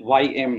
YM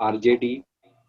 RJD,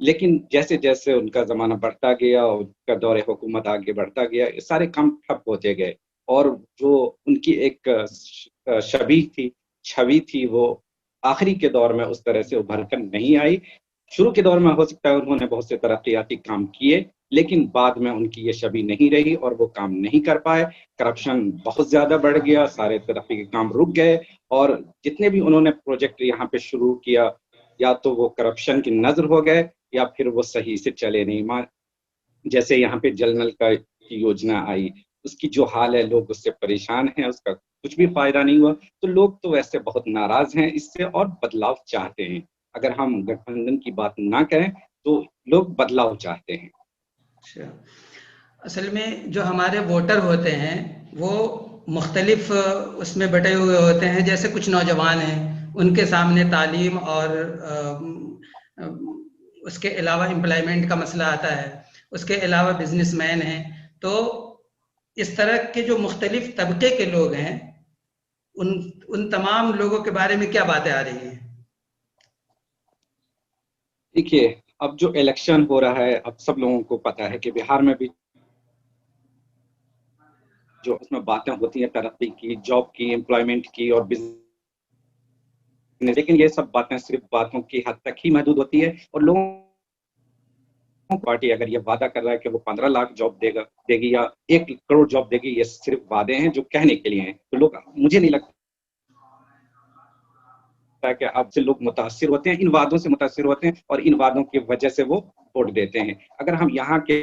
لیکن جیسے جیسے ان کا زمانہ بڑھتا گیا اور ان کا دور حکومت آگے بڑھتا گیا، یہ سارے کام ٹھپ ہوتے گئے، اور جو ان کی ایک چھوی تھی وہ آخری کے دور میں اس طرح سے ابھر کر نہیں آئی۔ شروع کے دور میں ہو سکتا ہے انہوں نے بہت سے ترقیاتی کام کیے، لیکن بعد میں ان کی یہ چھوی نہیں رہی اور وہ کام نہیں کر پائے۔ کرپشن بہت زیادہ بڑھ گیا، سارے ترقی کے کام رک گئے، اور جتنے بھی انہوں نے پروجیکٹ یہاں پہ شروع کیا، یا تو وہ کرپشن کی نظر ہو گئے یا پھر وہ صحیح سے چلے نہیں۔ جیسے یہاں پہ جل نل کا یوجنا آئی، اس کی جو حال ہے، لوگ اس سے پریشان ہیں، اس کا کچھ بھی فائدہ نہیں ہوا، تو لوگ تو ویسے بہت ناراض ہیں اس سے اور بدلاؤ چاہتے ہیں۔ اگر ہم گٹھ بندھن کی بات نہ کریں تو لوگ بدلاؤ چاہتے ہیں۔ اچھا، اصل میں جو ہمارے ووٹر ہوتے ہیں وہ مختلف اس میں بٹے ہوئے ہوتے ہیں، جیسے کچھ نوجوان ہیں ان کے سامنے تعلیم اور اس کے علاوہ امپلائمنٹ کا مسئلہ آتا ہے، اس کے علاوہ بزنس مین ہیں، تو اس طرح کے جو مختلف طبقے کے لوگ ہیں ان تمام لوگوں کے بارے میں کیا باتیں آ رہی ہیں؟ دیکھیے، اب جو الیکشن ہو رہا ہے، اب سب لوگوں کو پتا ہے کہ بہار میں بھی جو اس میں باتیں ہوتی ہیں ترقی کی، جاب کی، امپلائمنٹ کی اور بزنس، لیکن یہ سب باتیں صرف باتوں کی حد تک ہی محدود ہوتی ہے، اور لوگوں پارٹی اگر یہ وعدہ کر رہا ہے کہ وہ 15 لاکھ جاب دے گی یا 1 کروڑ جاب دے گی، یہ صرف وعدے ہیں جو کہنے کے لیے ہیں۔ تو لوگ، مجھے نہیں لگتا کہ اب سے لوگ متاثر ہوتے ہیں، ان وعدوں سے متاثر ہوتے ہیں اور ان وعدوں کی وجہ سے وہ ووٹ دیتے ہیں۔ اگر ہم یہاں کے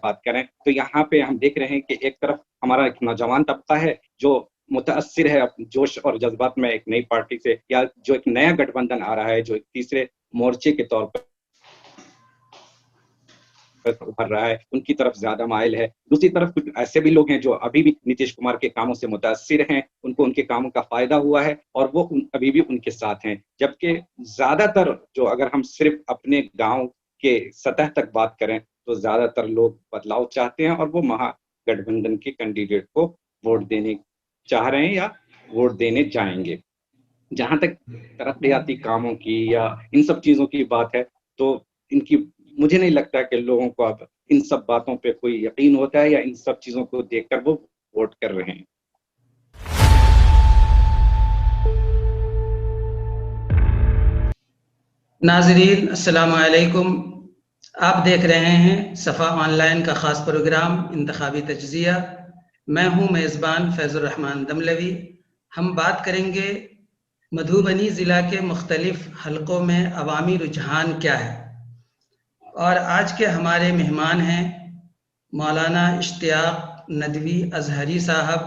بات کریں تو یہاں پہ ہم دیکھ رہے ہیں کہ ایک طرف ہمارا ایک نوجوان طبقہ ہے جو متاثر ہے اپنے جوش اور جذبات میں ایک نئی پارٹی سے، یا جو ایک نیا گٹھ بندھن آ رہا ہے جو ایک تیسرے مورچے کے طور پر ابھر رہا ہے، ان کی طرف زیادہ مائل ہے۔ دوسری طرف کچھ ایسے بھی لوگ ہیں جو ابھی بھی نتیش کمار کے کاموں سے متاثر ہیں، ان کو ان کے کاموں کا فائدہ ہوا ہے اور وہ ابھی بھی ان کے ساتھ ہیں، جبکہ زیادہ تر جو، اگر ہم صرف اپنے گاؤں کے سطح تک بات کریں تو زیادہ تر لوگ بدلاؤ چاہتے ہیں اور وہ مہا گٹھ بندھن کے کینڈیڈیٹ کو ووٹ دینے چاہ رہے ہیں یا ووٹ دینے جائیں گے۔ جہاں تک ترقیاتی کاموں کی یا ان سب چیزوں کی بات ہے تو ان کی، مجھے نہیں لگتا کہ لوگوں کو اب ان سب باتوں پہ کوئی یقین ہوتا ہے یا ان سب چیزوں کو دیکھ کر وہ ووٹ کر رہے ہیں۔ ناظرین السلام علیکم، آپ دیکھ رہے ہیں صفا آن لائن کا خاص پروگرام انتخابی تجزیہ۔ میں ہوں میزبان فیض الرحمان دملوی۔ ہم بات کریں گے مدھوبنی ضلع کے مختلف حلقوں میں عوامی رجحان کیا ہے، اور آج کے ہمارے مہمان ہیں مولانا اشتیاق ندوی ازہری صاحب،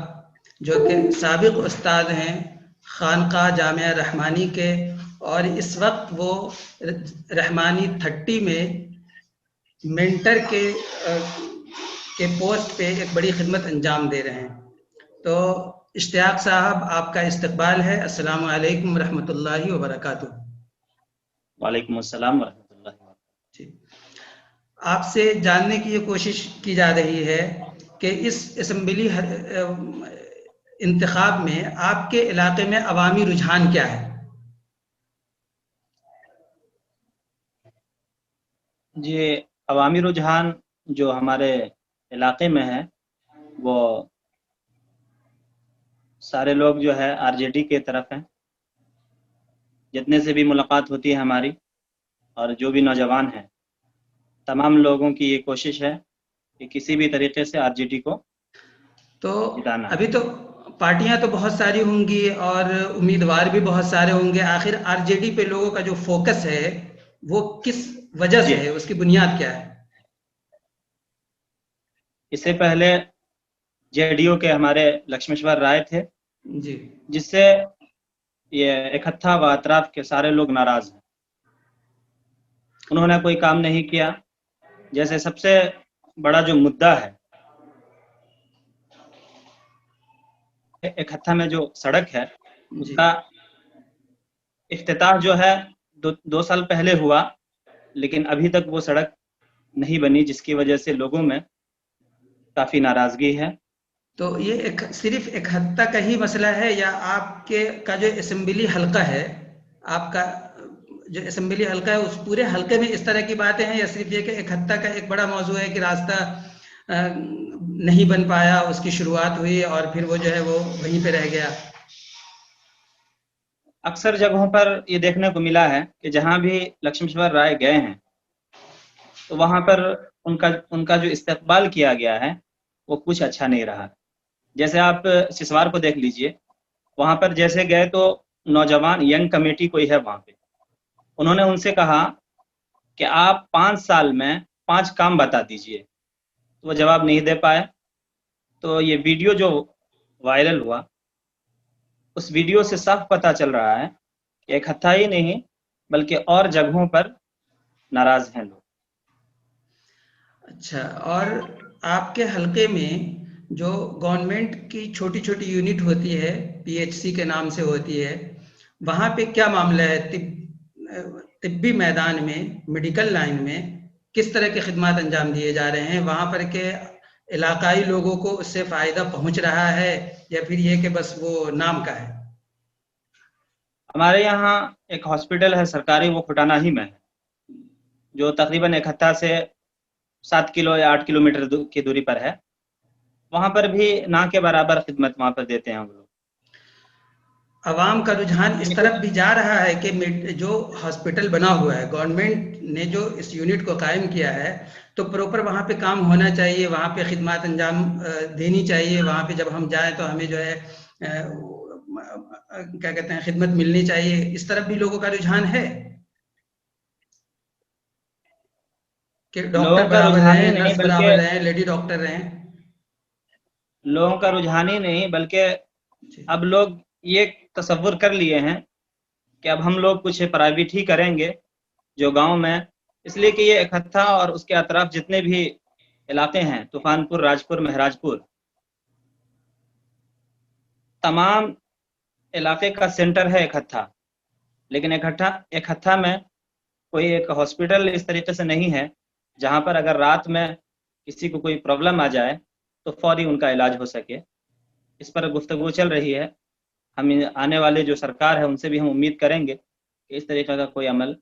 جو کہ سابق استاد ہیں خانقاہ جامعہ رحمانی کے، اور اس وقت وہ رحمانی 30 میں مینٹر کے پوسٹ پہ ایک بڑی خدمت انجام دے رہے ہیں۔ تو اشتیاق صاحب، آپ کا استقبال ہے۔ السلام علیکم ورحمۃ اللہ وبرکاتہ۔ وعلیکم السلام ورحمۃ اللہ وبرکاتہ۔ آپ سے جاننے کی یہ کوشش کی جا رہی ہے کہ اس اسمبلی انتخاب میں آپ کے علاقے میں عوامی رجحان کیا ہے؟ جی، عوامی رجحان جو ہمارے علاقے میں ہے وہ سارے لوگ جو ہے آر جے ڈی کے طرف ہیں۔ جتنے سے بھی ملاقات ہوتی ہے ہماری، اور جو بھی نوجوان ہیں، تمام لوگوں کی یہ کوشش ہے کہ کسی بھی طریقے سے آر جے ڈی کو جتانا۔ ابھی تو پارٹیاں تو بہت ساری ہوں گی اور امیدوار بھی بہت سارے ہوں گے، آخر آر جے ڈی پہ لوگوں کا جو فوکس ہے وہ کس وجہ سے ہے، اس کی بنیاد کیا ہے؟ اس سے پہلے جے ڈی او کے ہمارے لکشمیشور رائے تھے، جی، جس سے یہ اکٹھا و اطراف کے سارے لوگ ناراض ہیں۔ انہوں نے کوئی کام نہیں کیا۔ جیسے سب سے بڑا جو مدعا ہے اکٹھا میں جو سڑک ہے، اس کا افتتاح جو ہے 2 سال پہلے ہوا، لیکن ابھی تک وہ سڑک نہیں بنی، جس کی وجہ سے لوگوں میں کافی ناراضگی ہے۔ تو یہ صرف اکٹھا کا ہی مسئلہ ہے، یا آپ کا جو اسمبلی حلقہ ہے آپ کا، جو اسمبلی حلقہ ہے اس پورے حلقے میں اس طرح کی باتیں ہیں، یا صرف یہ کہ ایک حتیٰ کا ایک بڑا موضوع ہے کہ راستہ نہیں بن پایا، اس کی شروعات ہوئی اور پھر وہ جو ہے وہ وہیں پہ رہ گیا؟ اکثر جگہوں پر یہ دیکھنے کو ملا ہے کہ جہاں بھی لکشمیشور رائے گئے ہیں تو وہاں پر ان کا جو استقبال کیا گیا ہے وہ کچھ اچھا نہیں رہا. جیسے آپ سسوار کو دیکھ لیجئے، وہاں پر جیسے گئے تو نوجوان ینگ کمیٹی کوئی ہے وہاں پہ، انہوں نے ان سے کہا کہ آپ 5 سال میں 5 کام بتا دیجئے، تو وہ جواب نہیں دے پائے. تو یہ ویڈیو جو وائرل ہوا، اس ویڈیو سے صاف پتہ چل رہا ہے کہ ایک حتیٰ ہی نہیں بلکہ اور جگہوں پر ناراض ہیں لوگ. اچھا، اور آپ کے حلقے میں جو گورنمنٹ کی چھوٹی چھوٹی یونٹ ہوتی ہے، پی ایچ سی کے نام سے ہوتی ہے، وہاں پہ کیا معاملہ ہے؟ طبی میدان میں، میڈیکل لائن میں کس طرح کی خدمات انجام دیے جا رہے ہیں وہاں پر؟ کہ علاقائی لوگوں کو اس سے فائدہ پہنچ رہا ہے یا پھر یہ کہ بس وہ نام کا ہے؟ ہمارے یہاں ایک ہاسپٹل ہے سرکاری، وہ کھٹانہ ہی میں ہے، جو تقریباً ایک حتیٰ سے 7 کلو یا 8 کلومیٹر کی دوری پر ہے. وہاں پر بھی نہ کے برابر خدمت وہاں پر دیتے ہیں ہم لوگ. عوام کا رجحان اس طرف بھی جا رہا ہے کہ جو ہاسپٹل بنا ہوا ہے، گورنمنٹ نے جو اس یونٹ کو قائم کیا ہے، تو پروپر وہاں پہ کام ہونا چاہیے، وہاں پہ خدمات انجام دینی چاہیے، وہاں پہ جب ہم جائیں تو ہمیں جو ہے کیا کہتے ہیں خدمت ملنی چاہیے. اس طرف بھی لوگوں کا رجحان ہے کہ ڈاکٹر لوگوں کا برابر رجحان ہی رہیں، نہیں نرس برابر بلکہ رہیں، لیڈی ڈاکٹر رہیں. لوگوں کا رجحان ہی نہیں بلکہ اب لوگ یہ تصور کر لیے ہیں کہ اب ہم لوگ کچھ پرائیویٹ ہی کریں گے جو گاؤں میں، اس لیے کہ یہ اکٹھا اور اس کے اطراف جتنے بھی علاقے ہیں، طوفان پور، راجپور، مہراج پور، تمام علاقے کا سینٹر ہے اکٹھا. لیکن اکٹھا میں کوئی ایک ہاسپٹل اس طریقے سے نہیں ہے جہاں پر اگر رات میں کسی کو کوئی پرابلم آ جائے تو فوری ان کا علاج ہو سکے. اس پر گفتگو چل رہی ہے. ہم آنے والے جو سرکار ہے ان سے بھی ہم امید کریں گے کہ اس طریقے کا کوئی عمل.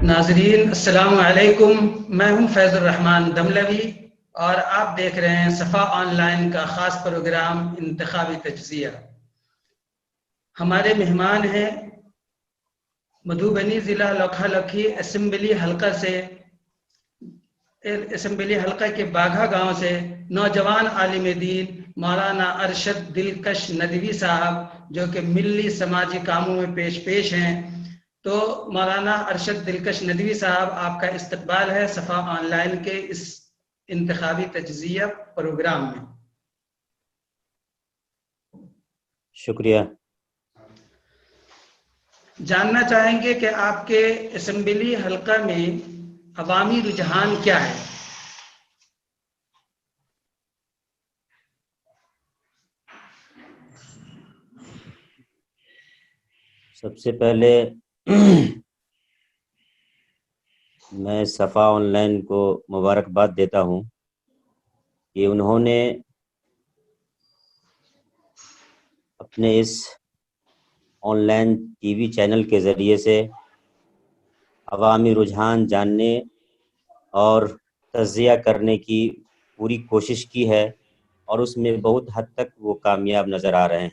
ناظرین السلام علیکم، میں ہوں فیض الرحمان دملوی اور آپ دیکھ رہے ہیں صفا آن لائن کا خاص پروگرام انتخابی تجزیہ. ہمارے مہمان ہیں مدھوبنی ضلع لکھا لکھی اسمبلی حلقہ سے، اسمبلی حلقہ کے باگھا گاؤں سے نوجوان عالم دین مولانا ارشد دلکش ندوی صاحب، جو کہ ملی سماجی کاموں میں پیش ہیں. تو مولانا ارشد دلکش ندوی صاحب، آپ کا استقبال ہے صفا آن لائن کے اس انتخابی تجزیہ پروگرام میں. شکریہ. جاننا چاہیں گے کہ آپ کے اسمبلی حلقہ میں عوامی رجحان کیا ہے؟ سب سے پہلے میں صفا آن لائن کو مبارکباد دیتا ہوں کہ انہوں نے اپنے اس online T V channel کے ذریعے سے عوامی رجحان جاننے اور تجزیہ کرنے کی پوری کوشش کی ہے، اور اس میں بہت حد تک وہ کامیاب نظر آ رہے ہیں.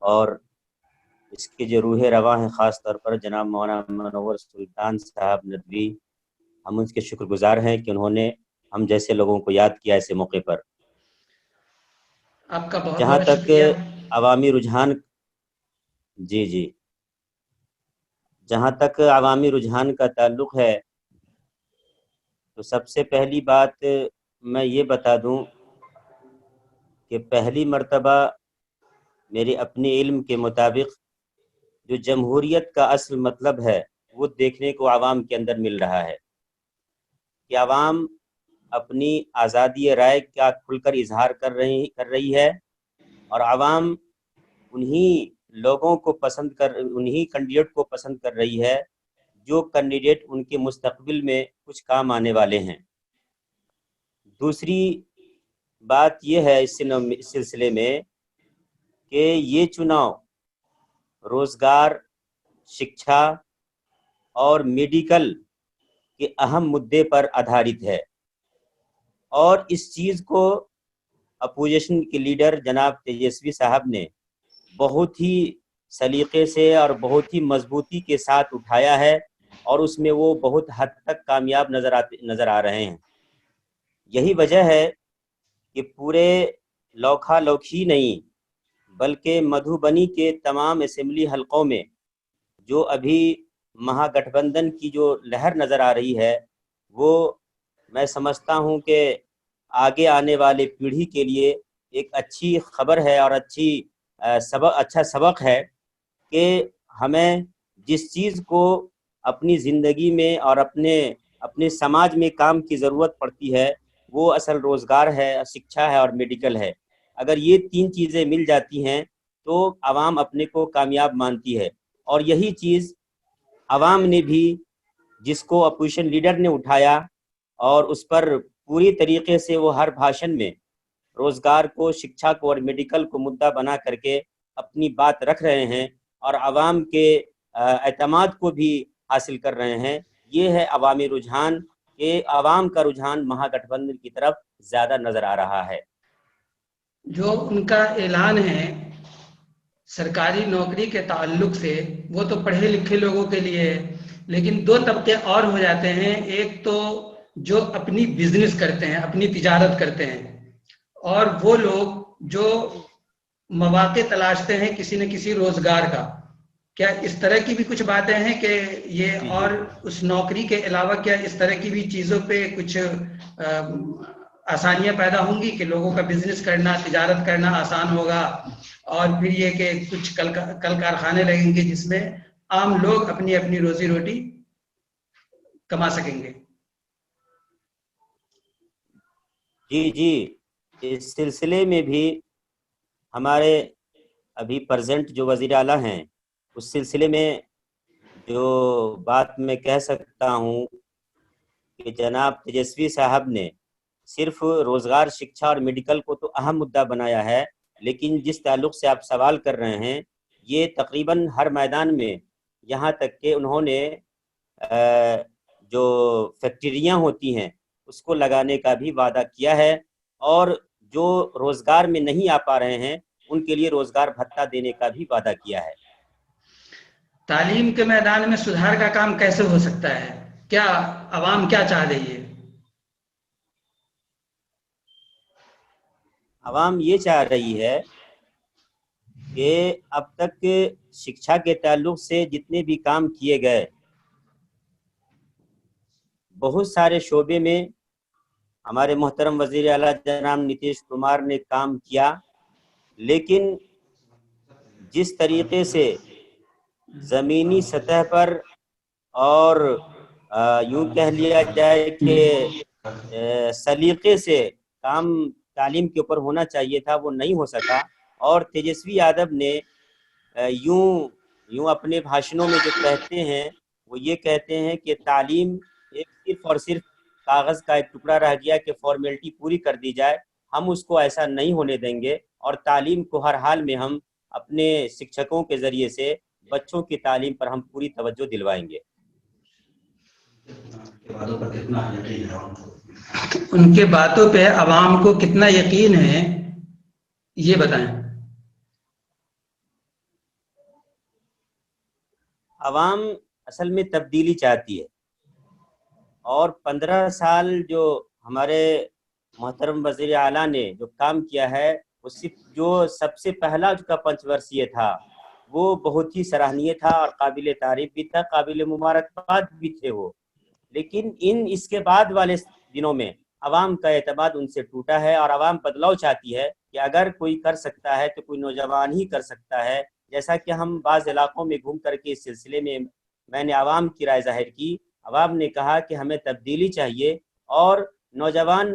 اور اس کے جو روح رواں ہیں، خاص طور پر جناب مولانا منور سلطان صاحب ندوی، ہم ان کے شکر گزار ہیں کہ انہوں نے ہم جیسے لوگوں کو یاد کیا ایسے موقع پر. آپ کا بہت جہاں بہت تک شکریہ. عوامی رجحان جی جہاں تک عوامی رجحان کا تعلق ہے تو سب سے پہلی بات میں یہ بتا دوں کہ پہلی مرتبہ میرے اپنے علم کے مطابق جو جمہوریت کا اصل مطلب ہے وہ دیکھنے کو عوام کے اندر مل رہا ہے کہ عوام اپنی آزادی رائے کا کھل کر اظہار کر رہی ہے، اور عوام انہی لوگوں کو انہی کینڈیڈیٹ کو پسند کر رہی ہے جو کینڈیڈیٹ ان کے مستقبل میں کچھ کام آنے والے ہیں. دوسری بات یہ ہے اس سلسلے میں کہ یہ چناؤ روزگار، شکشا اور میڈیکل کے اہم مدعے پر آدھارت ہے، اور اس چیز کو اپوزیشن کے لیڈر جناب تیجسوی صاحب نے بہت ہی سلیقے سے اور بہت ہی مضبوطی کے ساتھ اٹھایا ہے، اور اس میں وہ بہت حد تک کامیاب نظر آ رہے ہیں۔ یہی وجہ ہے کہ پورے لوکھا لوکھی نہیں بلکہ مدھوبنی کے تمام اسمبلی حلقوں میں جو ابھی مہا گٹھ بندھن کی جو لہر نظر آ رہی ہے، وہ میں سمجھتا ہوں کہ آگے آنے والے پیڑھی کے لیے ایک اچھی خبر ہے اور اچھا سبق ہے کہ ہمیں جس چیز کو اپنی زندگی میں اور اپنے سماج میں کام کی ضرورت پڑتی ہے وہ اصل روزگار ہے، شکشا ہے اور میڈیکل ہے۔ اگر یہ تین چیزیں مل جاتی ہیں تو عوام اپنے کو کامیاب مانتی ہے، اور یہی چیز عوام نے بھی، جس کو اپوزیشن لیڈر نے اٹھایا اور اس پر پوری طریقے سے وہ ہر بھاشن میں روزگار کو، شکشا کو اور میڈیکل کو مدعا بنا کر کے اپنی بات رکھ رہے ہیں اور عوام کے اعتماد کو بھی حاصل کر رہے ہیں۔ یہ ہے عوامی رجحان، کہ عوام کا رجحان مہا گٹھ بندھن کی طرف زیادہ نظر آ رہا ہے۔ جو ان کا اعلان ہے سرکاری نوکری کے تعلق سے، وہ تو پڑھے لکھے لوگوں کے لیے ہے، لیکن دو طبقے اور ہو جاتے ہیں۔ ایک تو جو اپنی بزنس کرتے ہیں، اپنی تجارت کرتے ہیں، اور وہ لوگ جو مواقع تلاشتے ہیں کسی نہ کسی روزگار کا۔ کیا اس طرح کی بھی کچھ باتیں ہیں کہ یہ، اور اس نوکری کے علاوہ کیا اس طرح کی بھی چیزوں پہ کچھ آسانیاں پیدا ہوں گی کہ لوگوں کا بزنس کرنا، تجارت کرنا آسان ہوگا، اور پھر یہ کہ کچھ کل کارخانے لگیں گے جس میں عام لوگ اپنی اپنی روزی روٹی کما سکیں گے؟ جی، اس سلسلے میں بھی ہمارے ابھی پریزنٹ جو وزیر اعلیٰ ہیں، اس سلسلے میں جو بات میں کہہ سکتا ہوں کہ جناب تیجسوی صاحب نے صرف روزگار، شکشا اور میڈیکل کو تو اہم مدعا بنایا ہے، لیکن جس تعلق سے آپ سوال کر رہے ہیں، یہ تقریباً ہر میدان میں، یہاں تک کہ انہوں نے جو فیکٹریاں ہوتی ہیں اس کو لگانے کا بھی وعدہ کیا ہے، اور جو روزگار میں نہیں آ پا رہے ہیں ان کے لیے روزگار بھتہ دینے کا بھی وعدہ کیا ہے۔ تعلیم کے میدان میں سدھار کا کام کیسے ہو سکتا ہے؟ کیا عوام کیا چاہ رہی ہے؟ عوام یہ چاہ رہی ہے کہ اب تک شکشا کے تعلق سے جتنے بھی کام کیے گئے، بہت سارے شعبے میں ہمارے محترم وزیر اعلیٰ جناب نتیش کمار نے کام کیا، لیکن جس طریقے سے زمینی سطح پر اور یوں کہہ لیا جائے کہ سلیقے سے کام تعلیم کے اوپر ہونا چاہیے تھا، وہ نہیں ہو سکا، اور تیجسوی یادو نے یوں اپنے بھاشنوں میں جو کہتے ہیں وہ یہ کہتے ہیں کہ تعلیم ایک صرف اور صرف کاغذ کا ایک ٹکڑا رہ گیا کہ فارمیلٹی پوری کر دی جائے، ہم اس کو ایسا نہیں ہونے دیں گے، اور تعلیم کو ہر حال میں ہم اپنے شکشکوں کے ذریعے سے بچوں کی تعلیم پر ہم پوری توجہ دلوائیں گے۔ ان کے باتوں پہ عوام کو کتنا یقین ہے یہ بتائیں۔ عوام اصل میں تبدیلی چاہتی ہے، اور 15 سال جو ہمارے محترم وزیر اعلیٰ نے جو کام کیا ہے، وہ صرف جو سب سے پہلا کا پنچ ورشیہ تھا وہ بہت ہی سراہنیہ تھا اور قابل تعریف بھی تھا، قابل مبارکباد بھی تھے وہ، لیکن اس کے بعد والے دنوں میں عوام کا اعتماد ان سے ٹوٹا ہے، اور عوام بدلاؤ چاہتی ہے کہ اگر کوئی کر سکتا ہے تو کوئی نوجوان ہی کر سکتا ہے۔ جیسا کہ ہم بعض علاقوں میں گھوم کر کے اس سلسلے میں نے عوام کی رائے ظاہر کی، عوام نے کہا کہ ہمیں تبدیلی چاہیے، اور نوجوان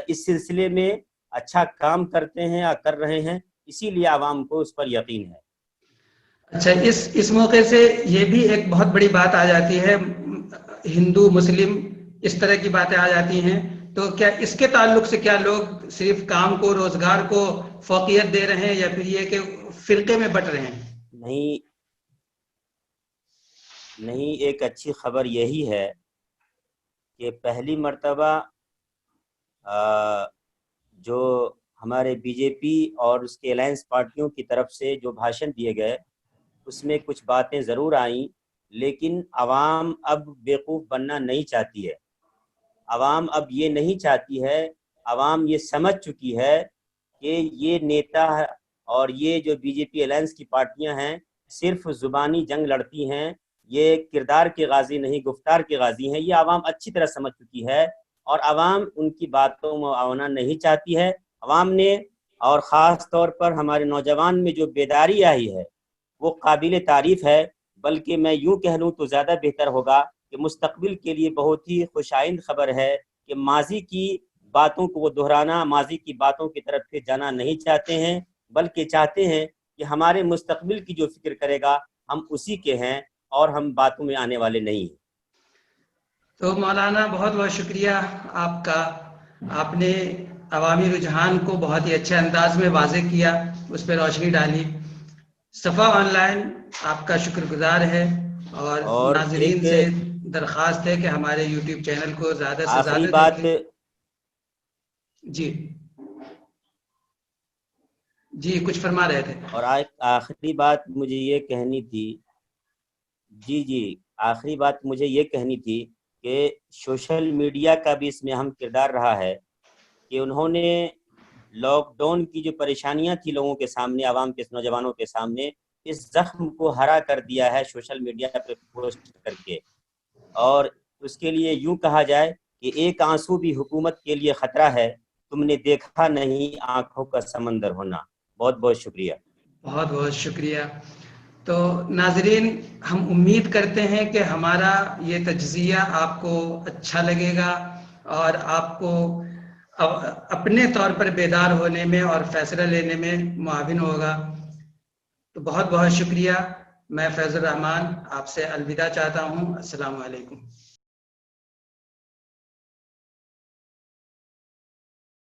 اس سلسلے میں اچھا کام کرتے ہیں اور کر رہے ہیں، اسی لیے عوام کو اس پر یقین ہے۔ اچھا، اس موقع سے یہ بھی ایک بہت بڑی بات آ جاتی ہے، ہندو مسلم اس طرح کی باتیں آ جاتی ہیں تو کیا اس کے تعلق سے کیا لوگ صرف کام کو روزگار کو فوقیت دے رہے ہیں یا پھر یہ کہ فرقے میں بٹ رہے ہیں؟ نہیں، ایک اچھی خبر یہی ہے کہ پہلی مرتبہ جو ہمارے بی جے پی اور اس کے الائنس پارٹیوں کی طرف سے جو بھاشن دیے گئے اس میں کچھ باتیں ضرور آئیں، لیکن عوام اب بیوقوف بننا نہیں چاہتی ہے. عوام اب یہ نہیں چاہتی ہے، عوام یہ سمجھ چکی ہے کہ یہ نیتا اور یہ جو بی جے پی الائنس کی پارٹیاں ہیں صرف زبانی جنگ لڑتی ہیں، یہ کردار کے غازی نہیں گفتار کے غازی ہیں. یہ عوام اچھی طرح سمجھ چکی ہے اور عوام ان کی باتوں میں آنا نہیں چاہتی ہے. عوام نے اور خاص طور پر ہمارے نوجوان میں جو بیداری آئی ہے وہ قابل تعریف ہے. بلکہ میں یوں کہہ لوں تو زیادہ بہتر ہوگا کہ مستقبل کے لیے بہت ہی خوش آئند خبر ہے کہ ماضی کی باتوں کو وہ دہرانا، ماضی کی باتوں کی طرف پھر جانا نہیں چاہتے ہیں، بلکہ چاہتے ہیں کہ ہمارے مستقبل کی جو فکر کرے گا ہم اسی کے ہیں اور ہم باتوں میں آنے والے نہیں ہیں. تو مولانا بہت بہت شکریہ آپ کا، آپ نے عوامی رجحان کو بہت ہی اچھے انداز میں واضح کیا، اس پہ روشنی ڈالی. صفا آن لائن آپ کا شکر گزار ہے اور ناظرین سے درخواست ہے کہ ہمارے یوٹیوب چینل کو زیادہ سے زیادہ دیکھیں. جی کچھ فرما رہے تھے. اور آخری بات مجھے یہ کہنی تھی، آخری بات مجھے یہ کہنی تھی کہ سوشل میڈیا کا بھی اس میں اہم کردار رہا ہے کہ انہوں نے لاک ڈاؤن کی جو پریشانیاں تھی لوگوں کے سامنے، عوام کے نوجوانوں کے سامنے، اس زخم کو ہرا کر دیا ہے سوشل میڈیا پہ پوسٹ کر کے. اور اس کے لیے یوں کہا جائے کہ ایک آنسو بھی حکومت کے لیے خطرہ ہے، تم نے دیکھا نہیں آنکھوں کا سمندر ہونا. بہت بہت شکریہ. بہت بہت شکریہ. تو ناظرین، ہم امید کرتے ہیں کہ ہمارا یہ تجزیہ آپ کو اچھا لگے گا اور آپ کو اپنے طور پر بیدار ہونے میں اور فیصلہ لینے میں معاون ہوگا. تو بہت بہت شکریہ. میں فیض الرحمان آپ سے الوداع چاہتا ہوں. السلام علیکم.